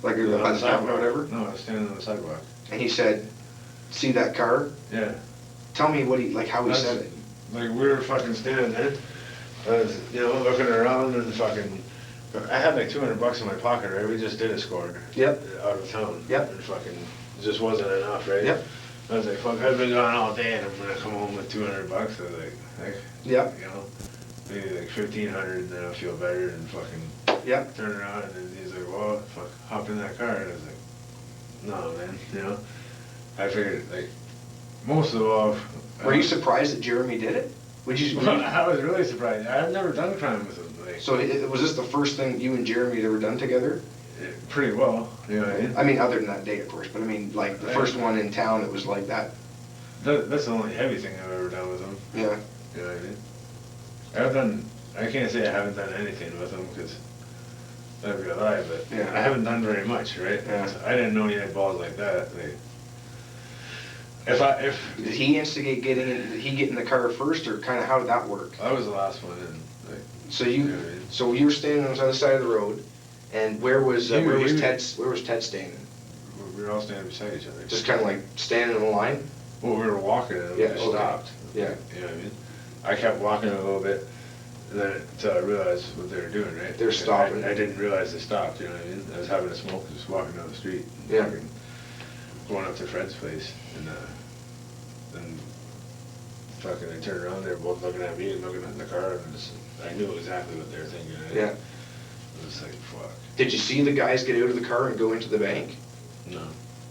Like Yeah, by on the the fountain or sidewalk. whatever? No, I was standing on the sidewalk. And he said, see that car? Yeah. Tell me what he, like how he said it. Like, we were fucking standing there, I was, you know, looking around and fucking, I had like $200 in my pocket, right? We just did a score. Yep. Out of town. Yep. And fucking, it just wasn't enough, right? Yep. I was like, fuck, I've been gone all day and I'm gonna come home with $200. I was like, Yep. you know, maybe like 1,500 and then I'll feel better and fucking Yep. turn around and then he's like, well, fuck, hop in that car. And I was like, no, man, you know? I figured, like, most of all. Were you surprised that Jeremy did it? Would you? I was really surprised. I've never done crime with him. Like, So was this the first thing you and Jeremy had ever done together? pretty well, you know what I mean? I mean, other than that day, of course, but I mean, like, the first one in town, it was like that. That's the only heavy thing I've ever done with him. Yeah. You know what I mean? I've done, I can't say I haven't done anything with him, because that'd be a lie, but Yeah. I haven't done very much, right? Yeah. So I didn't know he had balls like that. Like, Did he instigate getting in, did he get in the car first, or kind of how did that work? I was the last one in, like. So you you, know what I mean? so you were standing on the other side of the road, and where was He was- Ted standing? We were all standing beside each other. Just kind of like standing in a line? Well, we were walking and we Yeah, just okay. stopped. Yeah. You know what I mean? I kept walking a little bit, and then until I realized what they were doing, right? They're And stopping. I didn't realize they stopped, you know what I mean? I was having a smoke, just walking down the street. And Yeah. fucking going up to Fred's place, and then fucking I turned around, they were both looking at me and looking at the car, and I knew exactly what they were thinking. Yeah. It was like, fuck. Did you see the guys get out of the car and go into the bank? No,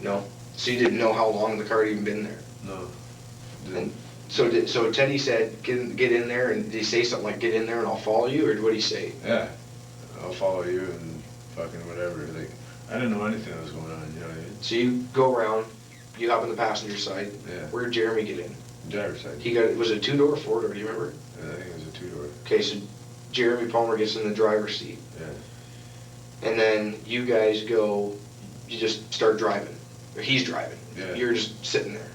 No? So you didn't know how long the car had even been there? no. And so Teddy said, get in there, and did he say something like, get in there and I'll follow you, or what did he say? Yeah, I'll follow you and fucking whatever. Like, I didn't know anything that was going on, you know what I mean? So you go around, you hop on the passenger side. Yeah. Where did Jeremy get in? Driver's side. Was it a two-door or four-door, do you remember? I think it was a two-door. Okay, so Jeremy Palmer gets in the driver's seat, Yeah. and then you guys go, you just start driving, or he's driving. Yeah. You're just sitting there.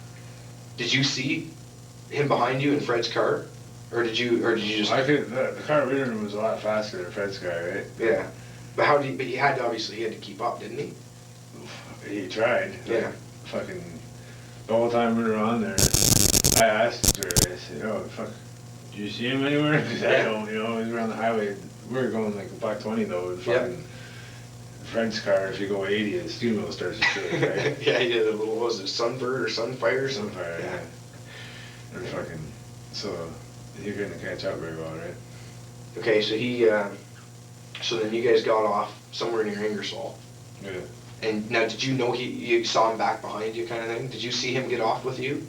Did you see him behind you in Fred's car? Or did you just? The car reading him was a lot faster than Fred's car, right? Yeah. But but he had to keep up, didn't he? He tried. Yeah. Fucking, the whole time we were on there, I asked her, I said, oh, fuck, did you see him anywhere? Because I don't, you know, we were on the highway, we were going like a buck 20 though, and fucking, Fred's car, if you go 80, the steering wheel starts to shake, right? Yeah, he did a little, what was it, Sunbird or Sunfire? Sunfire, yeah. And fucking, so, he couldn't catch up very well, right? Okay, so then you guys got off somewhere near Ingersoll. Yeah. And now, did you know you saw him back behind you kind of thing? Did you see him get off with you?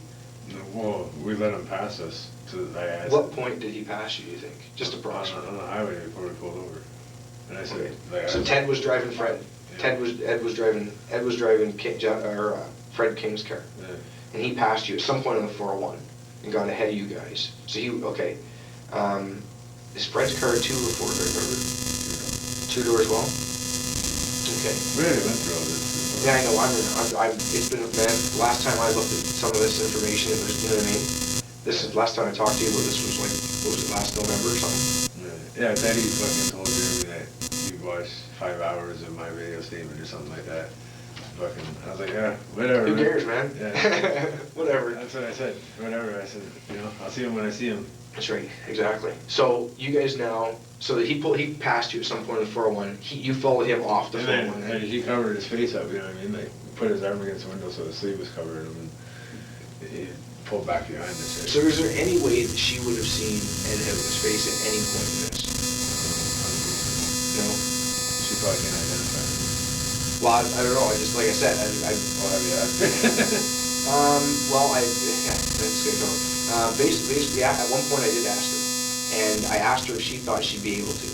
Well, we let him pass us to, I asked. What point did he pass you, do you think? Just On approximately. the highway before we pulled over. And I said, Okay. like, So Ted was driving Fred. Yeah. Ed was driving Fred King's car. Yeah. And he passed you at some point on the 401 and got ahead of you guys. So okay. Is Fred's car a two or four door, remember? Two door as well? Okay. We already went through all this. Yeah, I know, it's been, man, last time I looked at some of this information, it was, you know what I mean? Last time I talked to you, this was like, what was it, last November or something? Yeah, Daddy fucking told Jeremy that you watched 5 hours of my video statement or something like that. Fucking, I was like, yeah, whatever. Who cares, man? Yeah. Whatever. That's what I said, whatever. I said, you know, I'll see him when I see him. That's right, exactly. So you guys now, so that he passed you at some point in the 401, you followed him off the And 401. then he covered his face up, you know what I mean? Like, put his arm against the window so his sleeve was covering him, and he pulled back behind us. So is there any way that she would have seen Ed Heaven's face at any point in this? No? She probably can't identify him. Well, I don't know, like I said, I'll have you ask. Well, yeah, that's good. Basically, at one point I did ask her, and I asked her if she thought she'd be able to,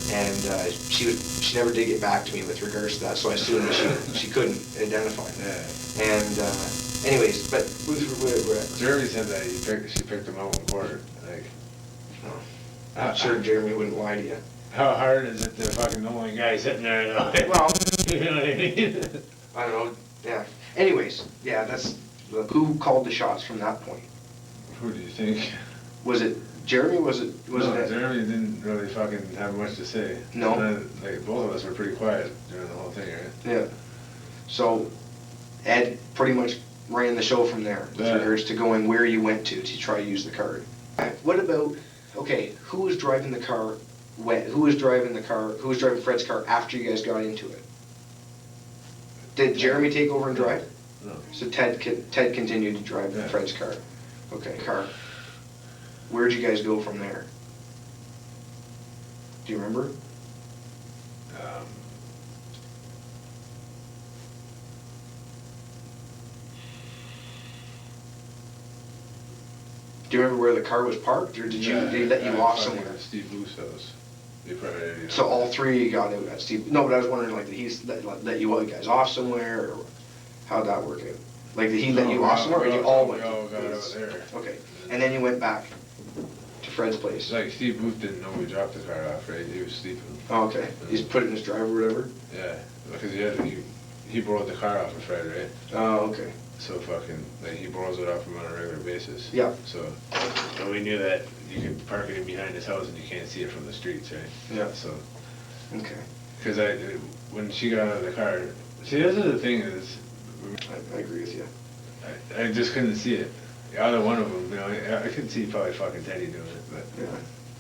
Yeah. and she never did get back to me with regards to that, so I assumed that she couldn't identify him. Yeah. And anyways, but we're Jeremy said that she picked him out in court. Like, I'm sure Jeremy wouldn't lie to you. how hard is it to fucking know one guy sitting there though? Well, You know what I mean? I don't know. Yeah. Anyways, yeah, who called the shots from that point? Who do you think? Was it Jeremy was it? No, Jeremy didn't really fucking have much to say. No? Like, both of us were pretty quiet during the whole thing, right? Yeah. So, Ed pretty much ran the show from there with Yeah. regards to going where you went to try to use the card. What about, okay, who was driving the car when, who was driving Fred's car after you guys got into it? Did Jeremy take over and drive? No. So Ted continued to drive Yeah. Fred's car. Okay, car. Where'd you guys go from there? Do you remember? Do you remember where the car was parked, or did they let you off somewhere? Steve Booth's house. They probably, So all three of you got out at Steve, no, but I was wondering, like, did he let you guys off somewhere, or how'd that work out? Like, did he let you off somewhere, or you all went? We all got out there. Okay, and then you went back to Fred's place? It's like Steve Booth didn't know we dropped the car off, right? He was sleeping. Oh, okay, he just put it in his drive or whatever? Yeah, because he borrowed the car off of Fred, right? Oh, okay. So fucking, like, he borrows it off him on a regular basis. Yeah. So, and we knew that you could park it in behind his house and you can't see it from the streets, right? Yeah. So, Okay. because when she got out of the car, see, this is the thing is, I agree with you. I just couldn't see it. Either one of them, you know, I could see probably fucking Teddy doing it, but Yeah.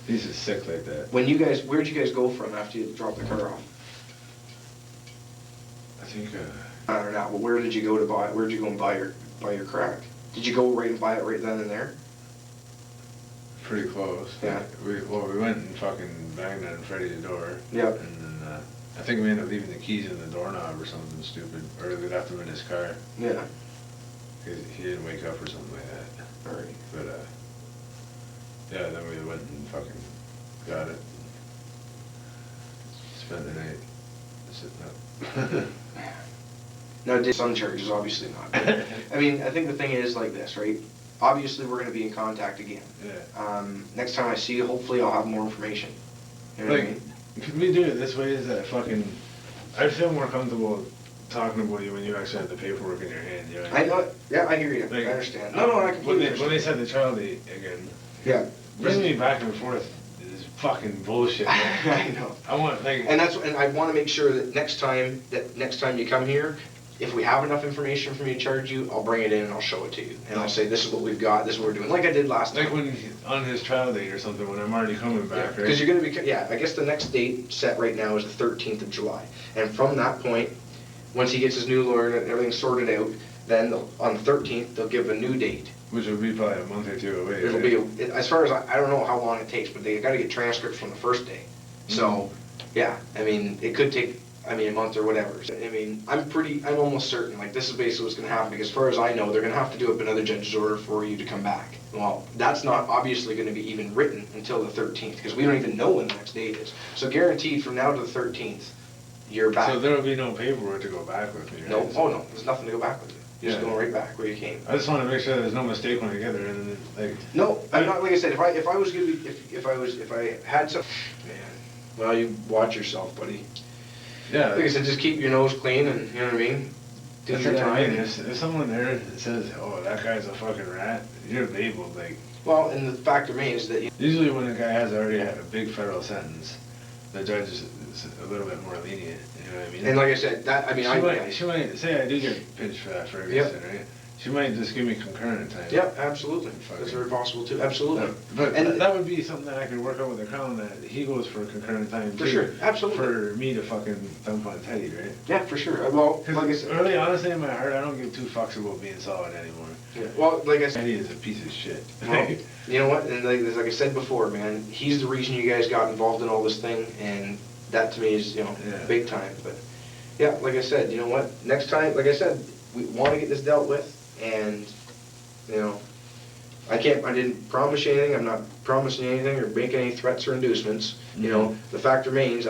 he's just sick like that. Where'd you guys go from after you dropped the car off? I think, I don't know, but where'd you go and buy your crack? Did you go right and buy it right then and there? pretty close. Yeah. We went and fucking banged on Freddie's door. Yep. And then, I think we ended up leaving the keys in the doorknob or something stupid, or we left them in his car. Yeah. He didn't wake up or something like that. All right. But, yeah, then we went and fucking got it. Spent the night sitting up. No, sun charges, obviously not. I mean, I think the thing is like this, right? Obviously, we're gonna be in contact again. Yeah. Next time I see you, hopefully I'll have more information. You know what I Like, mean? could we do it this way, is that fucking, I feel more comfortable talking about you when you actually have the paperwork in your hand, you know what I I mean? know, yeah, I hear you, Like, I understand. No, I completely When they understand. said the child again, Yeah. bringing me back and forth is fucking bullshit, man. I know. I want, like. And I wanna make sure that next time you come here, if we have enough information for me to charge you, I'll bring it in and I'll show it to you. And I'll say, this is what we've got, this is what we're doing, like I did last time. Like when, on his trial date or something, when I'm already coming back, right? Because you're gonna be, yeah, I guess the next date set right now is the 13th of July. And from that point, once he gets his new lawyer and everything's sorted out, then on the 13th, they'll give a new date. Which will be probably a month or two away. It'll right? be, as far as, I don't know how long it takes, but they gotta get transcripts from the first day. So, yeah, I mean, it could take, a month or whatever. So, I mean, I'm almost certain, like, this is basically what's gonna happen, because as far as I know, they're gonna have to do up another judge's order for you to come back. Well, that's not obviously gonna be even written until the 13th, because we don't even know when the next date is. So guaranteed, from now to the 13th, you're back. So there'll be no paperwork to go back with me, right? No, oh no, there's nothing to go back with you. You're just Yeah. going right back where you came. I just wanna make sure there's no mistake when I get there, and then, like. No, I'm not, like I said, if I was gonna be, if I had some, man, well, you watch yourself, buddy. Yeah. Like I said, just keep your nose clean and, you know what I mean? Do That's your what I mean. time. If someone there that says, oh, that guy's a fucking rat, you're labeled, like. Well, and the fact remains that, Usually when a guy has already had a big federal sentence, the judge is a little bit more lenient, you know what I mean? and like I said, that, She might, say I do get pinched for that Ferguson, right? She might just give me concurrent time. yeah, absolutely. That's very possible too, absolutely. But And- that would be something that I could work out with the Crown, that he goes for concurrent time too. For sure, absolutely. For me to fucking dump on Teddy, right? Yeah, for sure. Well, like I Because said, really, honestly, in my heart, I don't give two fucks about being solid anymore. yeah, well, like I said, Teddy is a piece of shit. well, you know what, and like I said before, man, he's the reason you guys got involved in all this thing, and that to me is, Yeah. big time, but, yeah, like I said, you know what, next time, like I said, we wanna get this dealt with, and, you know, I didn't promise you anything, I'm not promising you anything, or making any threats or inducements, you know, the fact remains,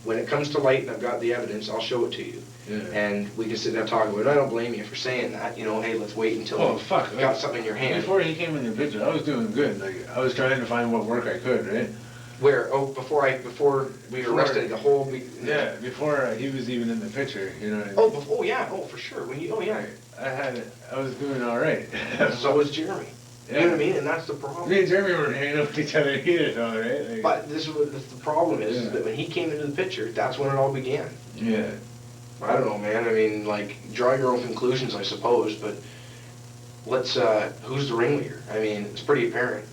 when it comes to light and I've got the evidence, I'll show it to you. Yeah. And we can sit down and talk about it, I don't blame you for saying that, hey, let's wait until Oh, you fuck. got something in your hand. Before he came in the picture, I was doing good. Like, I was trying to find what work I could, right? Where, before we were arrested, the whole week? Yeah, before he was even in the picture, you know what I mean? Oh, yeah, for sure, I I was doing all right. So was Jeremy. You know what I mean? And that's the problem. Me and Jeremy weren't hanging out with each other either, though, right? Like, But this is what the problem is, Yeah. that when he came into the picture, that's when it all began. yeah. I don't know, man, I mean, like, draw your own conclusions, I suppose, but let's, who's the ringleader? I mean, it's pretty apparent.